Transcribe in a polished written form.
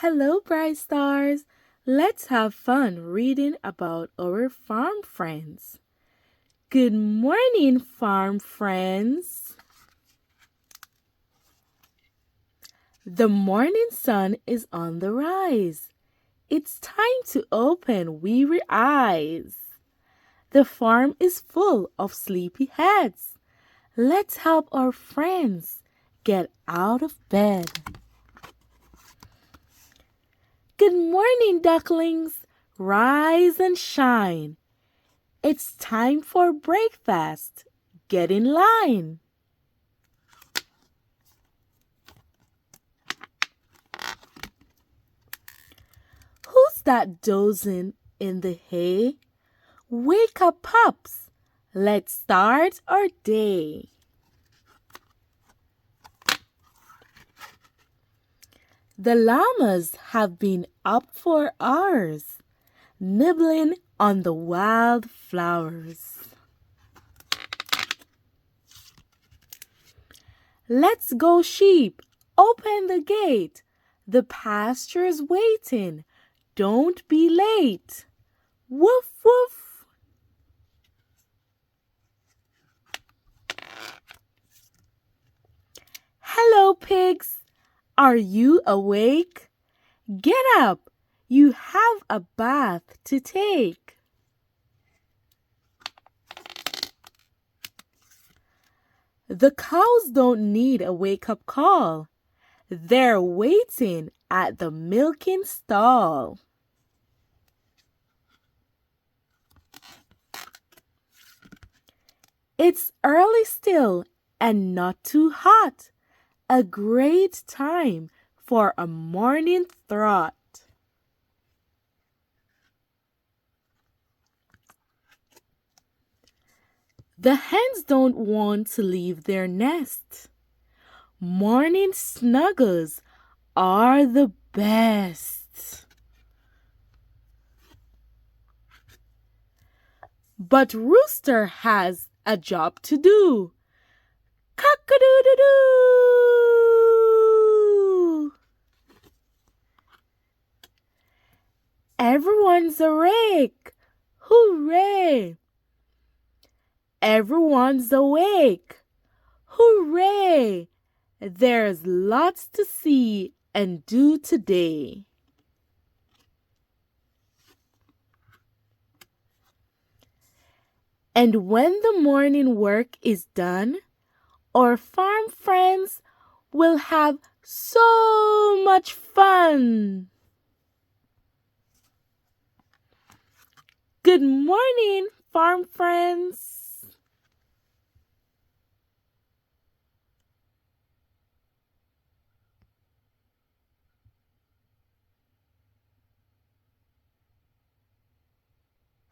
Hello, bright stars. Let's have fun reading about our farm friends. Good morning, farm friends. The morning sun is on the rise. It's time to open weary eyes. The farm is full of sleepy heads. Let's help our friends get out of bed. Good morning, ducklings. Rise and shine. It's time for breakfast. Get in line. Who's that dozing in the hay? Wake up, pups. Let's start our day. The llamas have been up for hours, nibbling on the wild flowers. Let's go, sheep. Open the gate. The pasture's waiting. Don't be late. Woof, woof. Hello, pigs. Are you awake? Get up. You have a bath to take. The cows don't need a wake-up call. They're waiting at the milking stall. It's early still and not too hot. A great time for a morning trot. The hens don't want to leave their nest. Morning snuggles are the best. But Rooster has a job to do. Cock-a-doodle-doo! Everyone's awake. Hooray! Everyone's awake. Hooray! There's lots to see and do today. And when the morning work is done, our farm friends will have so much fun. Good morning, farm friends.